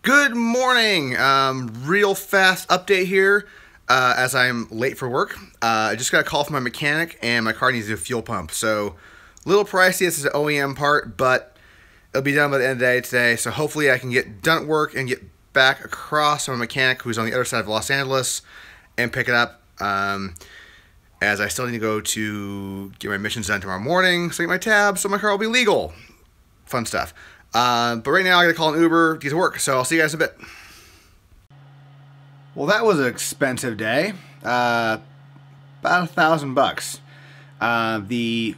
Good morning. Real fast update here as I'm late for work. I just got a call from my mechanic and my car needs a fuel pump. So a little pricey. This is an OEM part, but it'll be done by the end of the day today. So hopefully I can get done at work and get back across to my mechanic who's on the other side of Los Angeles and pick it up. As I still need to go to get my emissions done tomorrow morning, so I get my tabs so my car will be legal. Fun stuff. But right now I gotta call an Uber to get to work, so I'll see you guys in a bit. Well, that was an expensive day. About $1,000. The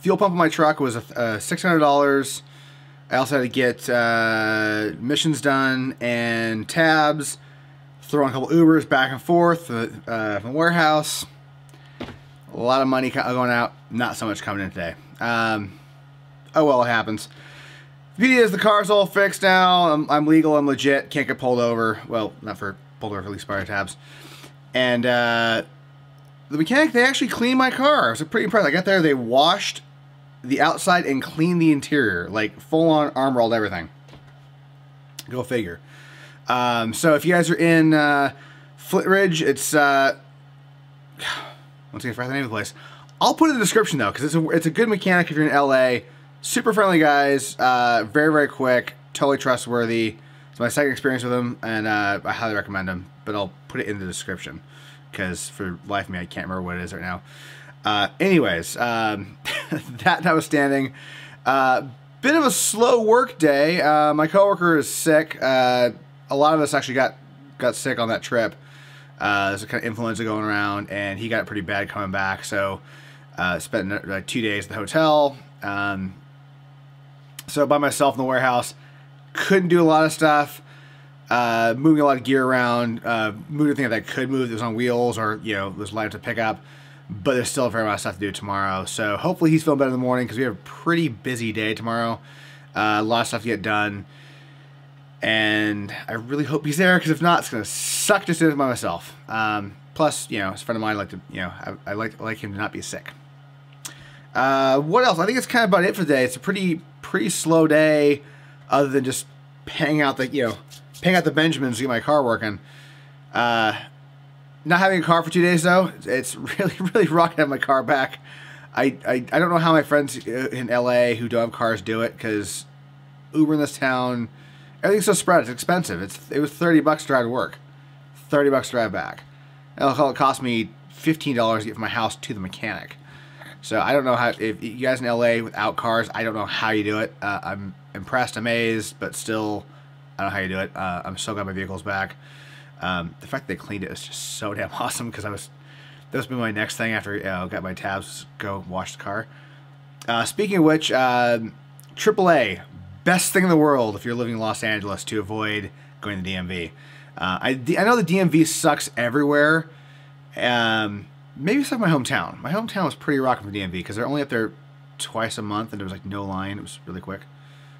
fuel pump on my truck was $600. I also had to get emissions done and tabs. Throw in a couple Ubers back and forth from the warehouse. A lot of money going out, not so much coming in today. Oh well, it happens. The beauty is the car's all fixed now. I'm legal, I'm legit, can't get pulled over. Well, not for pulled over for lease expired tabs. And the mechanic, they actually cleaned my car. I was pretty impressed. I got there, they washed the outside and cleaned the interior, like full on armor rolled everything. Go figure. So if you guys are in Flint Ridge, it's once again, I forgot the name of the place. I'll put it in the description though, because it's a good mechanic if you're in LA. Super friendly guys, very, very quick, totally trustworthy. It's my second experience with them, and I highly recommend them, but I'll put it in the description, because for life of me, I can't remember what it is right now. Anyways, that notwithstanding, bit of a slow work day. My coworker is sick. A lot of us actually got sick on that trip. There's a kind of influenza going around, and he got it pretty bad coming back, so spent like 2 days at the hotel. So by myself in the warehouse, couldn't do a lot of stuff, moving a lot of gear around, moving everything that I could move that was on wheels or, you know, was light to pick up, but there's still a fair amount of stuff to do tomorrow. So hopefully he's feeling better in the morning because we have a pretty busy day tomorrow. A lot of stuff to get done, and I really hope he's there because if not, it's going to suck to sit by myself. Plus, you know, as a friend of mine, I like to, you know, I like him to not be sick. What else? I think it's kind of about it for the day. It's a pretty slow day, other than just paying out the Benjamins to get my car working. Not having a car for 2 days though, it's really rocking to have my car back. I don't know how my friends in LA who don't have cars do it, because Uber in this town, everything's so spread. It's expensive. It was $30 to drive to work, $30 to drive back. It cost me $15 to get from my house to the mechanic. So I don't know how, if you guys in LA without cars, I don't know how you do it. I'm impressed, amazed, but still, I don't know how you do it. I'm so glad my vehicle's back. The fact that they cleaned it is just so damn awesome, because that was been my next thing after got my tabs, go wash the car. Speaking of which, AAA, best thing in the world if you're living in Los Angeles to avoid going to the DMV. I know the DMV sucks everywhere. Maybe it's like my hometown. My hometown was pretty rocking for DMV because they're only up there twice a month, and there was like no line. It was really quick.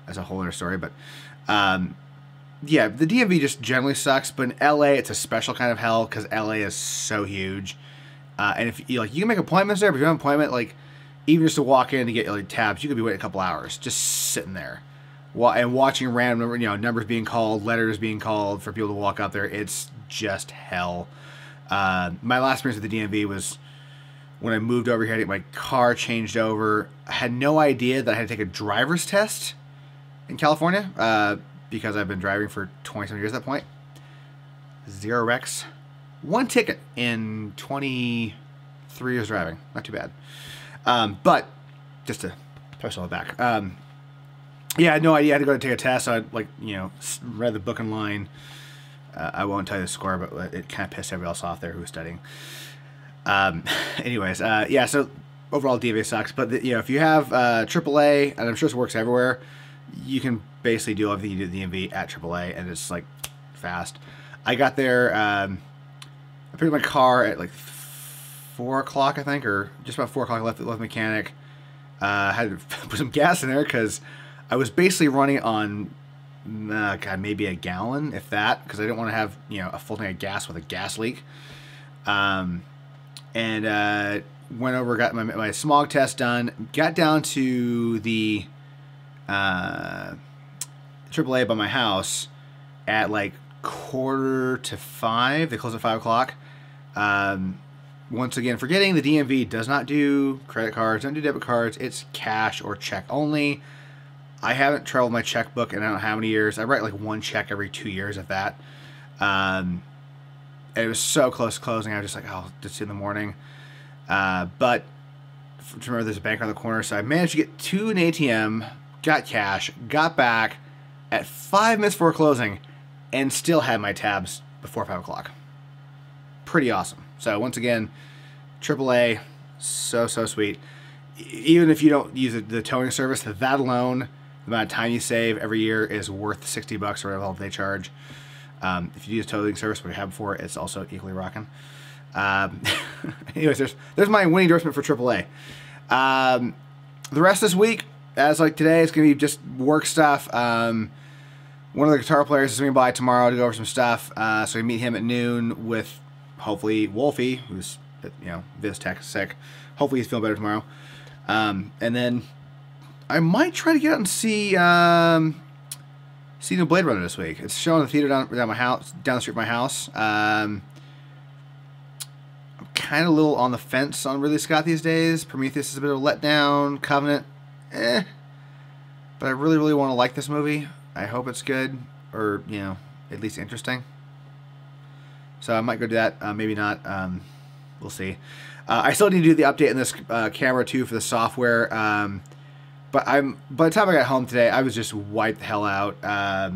That's a whole other story, but yeah, the DMV just generally sucks. But in LA, it's a special kind of hell because LA is so huge. And if you you can make appointments there, but if you have an appointment, like even just to walk in to get like tabs, you could be waiting a couple hours just sitting there, and watching random numbers being called, letters being called for people to walk out there. It's just hell. My last experience with the DMV was when I moved over here to get my car changed over. I had no idea that I had to take a driver's test in California because I've been driving for 20-some years at that point. 0 wrecks. 1 ticket in 23 years driving. Not too bad. But just to push all the back. Yeah, I had no idea I had to go take a test. So I read the book in line. I won't tell you the score, but it kind of pissed everybody else off there who was studying. Anyways, yeah, so overall DMV sucks. But, if you have AAA, and I'm sure this works everywhere, you can basically do everything you do at the DMV at AAA, and it's, like, fast. I got there, I picked up my car at, like, 4 o'clock, I think, or just about 4 o'clock. I left the mechanic. I had to put some gas in there because I was basically running on... God, maybe a gallon, if that, because I didn't want to have, a full tank of gas with a gas leak. And went over, got my smog test done, got down to the AAA by my house, at like 4:45. They close at 5 o'clock. Once again, forgetting the DMV does not do credit cards, don't do debit cards. It's cash or check only. I haven't traveled my checkbook in I don't know how many years. I write like one check every 2 years at that. And it was so close to closing. I was just like, oh, just in the morning. But remember, there's a bank around the corner, so I managed to get to an ATM, got cash, got back at 5 minutes before closing, and still had my tabs before 5 o'clock. Pretty awesome. So once again, AAA, so sweet. Even if you don't use the towing service, that alone, the amount of time you save every year is worth $60 or whatever they charge. If you use towing service, what we have before, it's also equally rocking. Anyways, there's my winning endorsement for AAA. The rest of this week, as like today, it's going to be just work stuff. One of the guitar players is coming by tomorrow to go over some stuff. So we meet him at noon with hopefully Wolfie, who's, you know, Viz Tech sick. Hopefully he's feeling better tomorrow. And then I might try to get out and see new Blade Runner this week. It's showing in the theater down my house, down the street from my house. I'm kind of a little on the fence on Ridley Scott these days. Prometheus is a bit of a letdown. Covenant, But I really want to like this movie. I hope it's good, or, you know, at least interesting. So I might go do that. Maybe not. We'll see. I still need to do the update in this camera too for the software. But by the time I got home today, I was just wiped the hell out. I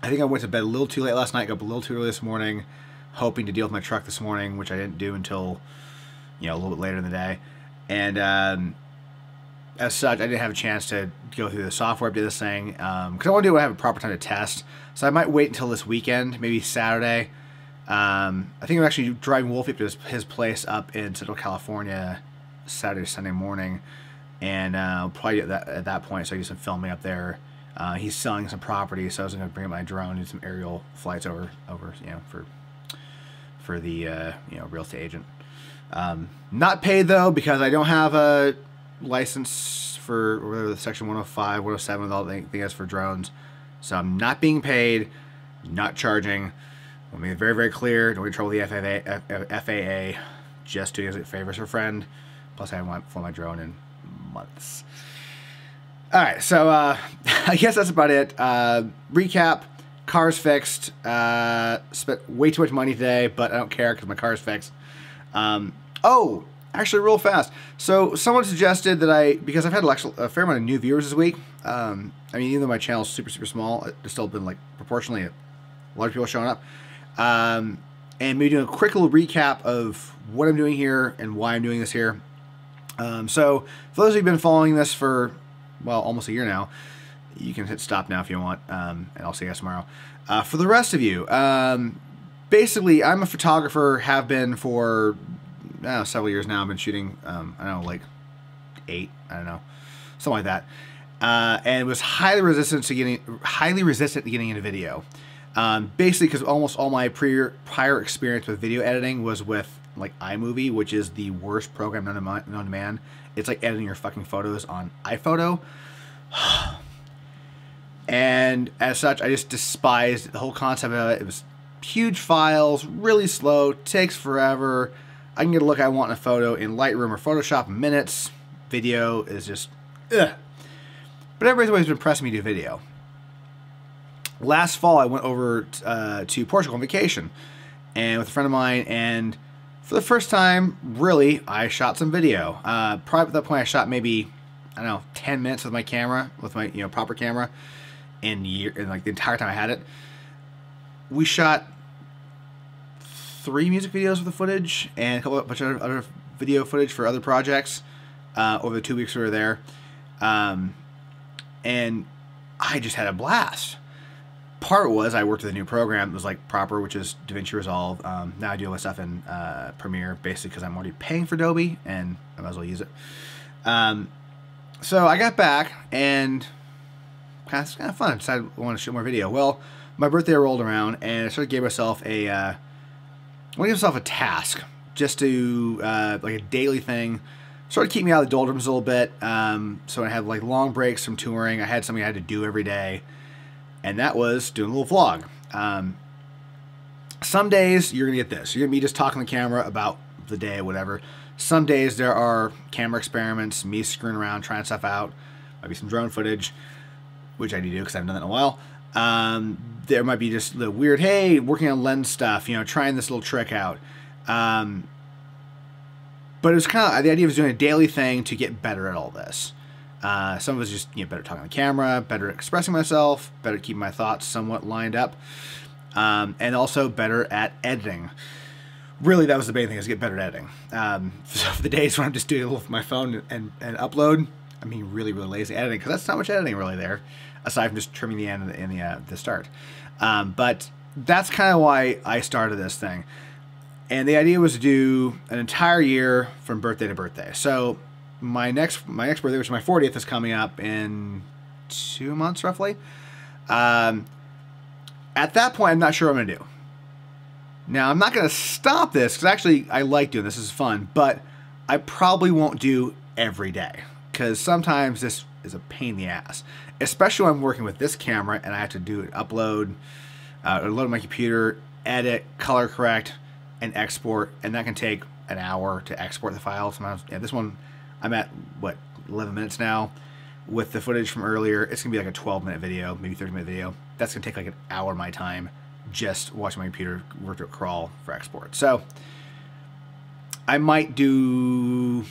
think I went to bed a little too late last night. Got up a little too early this morning, hoping to deal with my truck this morning, which I didn't do until, you know, a little bit later in the day. And as such, I didn't have a chance to go through the software update this thing because I want to do it when I have a proper time to test. So I might wait until this weekend, maybe Saturday. I think I'm actually driving Wolfie up to his place up in Central California Saturday, Sunday morning, and I'll probably do that at that point. So I do some filming up there. He's selling some property, so I was going to bring up my drone and do some aerial flights over, you know, for the you know, real estate agent. Not paid though, because I don't have a license for whatever the section 105, 107 with all the things for drones. So I'm not being paid, not charging. I'll make it very clear. Don't get in trouble with the FAA. Just doing it favors for a friend. Plus, I haven't went for my drone in months. All right, so I guess that's about it. Recap: car's fixed. Spent way too much money today, but I don't care because my car's fixed. Oh, actually, real fast. So someone suggested that because I've had a fair amount of new viewers this week. I mean, even though my channel is super small, there's still been like proportionally a lot of people showing up. And maybe doing a quick little recap of what I'm doing here and why I'm doing this here. So for those who've been following this for, well, almost a year now, you can hit stop now if you want, and I'll see you guys tomorrow. For the rest of you, basically, I'm a photographer, have been for several years now. I've been shooting, I don't know, like 8, I don't know, something like that. And was highly resistant to getting into video. Basically, because almost all my prior experience with video editing was with like iMovie, which is the worst program known to man. It's like editing your fucking photos on iPhoto. And as such, I just despised the whole concept of it. It was huge files, really slow, takes forever. I can get a look I want in a photo in Lightroom or Photoshop in minutes. Video is just, ugh. But everybody's always been pressing me to do video. Last fall, I went over to Portugal on vacation and with a friend of mine, and for the first time, really, I shot some video. Probably at that point, I shot maybe, I don't know, 10 minutes with my camera, with my, you know, proper camera, in like the entire time I had it. We shot 3 music videos with the footage and a bunch of other video footage for other projects over the 2 weeks we were there, and I just had a blast. Part was I worked with a new program that was like proper, which is DaVinci Resolve. Now I do all my stuff in Premiere, basically because I'm already paying for Adobe and I might as well use it. So I got back and it's kind of fun. I decided I wanted to shoot more video. Well, my birthday rolled around and I sort of gave myself a task just to like a daily thing, sort of keep me out of the doldrums a little bit. So I had like long breaks from touring. I had something I had to do every day. and that was doing a little vlog. Some days you're gonna get this. You're gonna be just talking to the camera about the day or whatever. Some days there are camera experiments, me screwing around, trying stuff out. Might be some drone footage, which I need to do because I haven't done that in a while. There might be just the weird, hey, working on lens stuff, you know, trying this little trick out. But it was kind of, the idea was doing a daily thing to get better at all this. Some of it was just, you know, better talking on the camera, better expressing myself, better keeping my thoughts somewhat lined up, and also better at editing. Really, that was the main thing, is get better at editing. So for the days when I'm just doing it with my phone and upload, I'm being really, really lazy editing, because that's not much editing really there, aside from just trimming the end and the start. But that's kind of why I started this thing. And the idea was to do an entire year from birthday to birthday. So my next birthday, which is my 40th, is coming up in 2 months roughly. At that point, I'm not sure what I'm going to do. Now, I'm not going to stop this, because actually I like doing this. This is fun. But I probably won't do every day, because sometimes this is a pain in the ass. Especially when I'm working with this camera and I have to do an upload, load on my computer, edit, color correct, and export. And that can take an hour to export the file. Sometimes, yeah, this one, I'm at, what, 11 minutes now. With the footage from earlier, it's going to be like a 12-minute video, maybe 30-minute video. That's going to take like an hour of my time just watching my computer work to a crawl for export. So I might do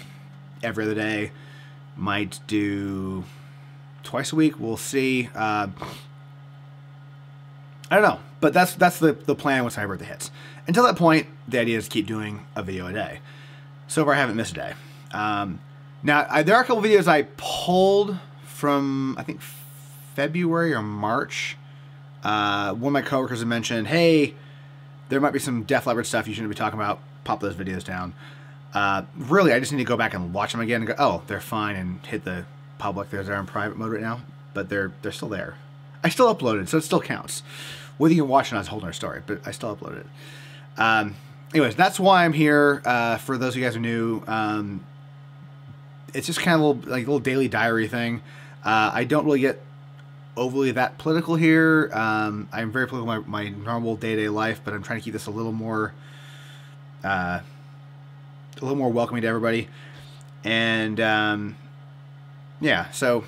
every other day, might do twice a week. We'll see. I don't know, but that's the plan once my birthday hits. Until that point, the idea is to keep doing a video a day. So far, I haven't missed a day. Now, there are a couple videos I pulled from, I think, February or March. One of my coworkers had mentioned, hey, there might be some Def Leppard stuff you shouldn't be talking about. Pop those videos down. Really, I just need to go back and watch them again and go, oh, they're fine, and hit the public. They're in private mode right now, but they're still there. I still uploaded, so it still counts. Whether you can watch it or not is a whole other story, but I still uploaded it. Anyways, that's why I'm here. For those of you guys who are new, it's just kind of a little daily diary thing. I don't really get overly that political here. I'm very political in my normal day-to-day life, but I'm trying to keep this a little more welcoming to everybody. And yeah, so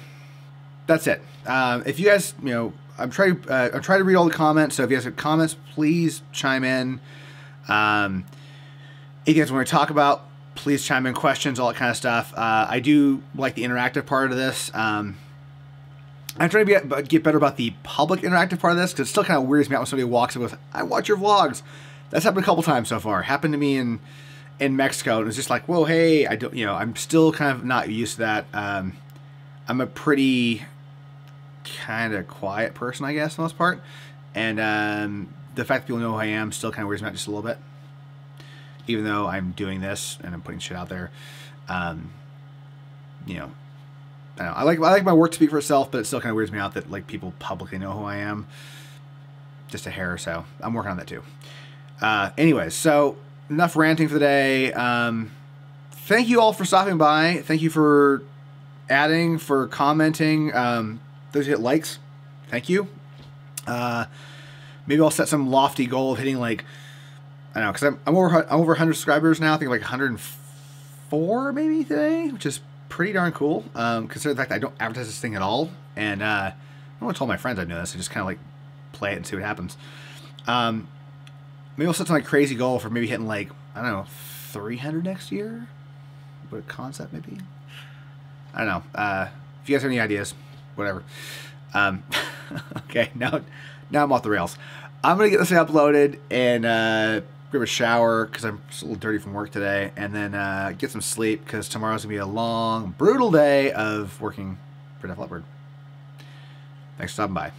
that's it. If you guys, you know, I'm trying to read all the comments. So if you guys have comments, please chime in. If you guys want to talk about, please chime in, questions, all that kind of stuff. I do like the interactive part of this. I'm trying to get better about the public interactive part of this, because it still kind of weirds me out when somebody walks up with, I watch your vlogs. That's happened a couple times so far. Happened to me in Mexico. And it was just like, whoa, hey, I don't, you know, I'm still kind of not used to that. I'm a pretty kind of quiet person, I guess, for the most part. And the fact that people know who I am still kind of weirds me out just a little bit. Even though I'm doing this and I'm putting shit out there, you know, I don't know. I like my work to speak for itself, but it still kind of weirds me out that like people publicly know who I am. Just a hair or so. I'm working on that too. Anyways, so enough ranting for the day. Thank you all for stopping by. Thank you for adding, for commenting. Those who hit likes, thank you. Maybe I'll set some lofty goal of hitting like, I don't know, because I'm over 100 subscribers now. I think like 104 maybe today, which is pretty darn cool. Considering the fact that I don't advertise this thing at all, and I don't want to tell my friends I know this. I just kind of like play it and see what happens. Maybe I'll set some like crazy goal for maybe hitting like, I don't know, 300 next year. What a concept maybe. I don't know. If you guys have any ideas, whatever. Okay, now I'm off the rails. I'm gonna get this thing uploaded and grab a shower because I'm just a little dirty from work today, and then get some sleep because tomorrow's gonna be a long, brutal day of working for Def Leppard. Thanks for stopping by.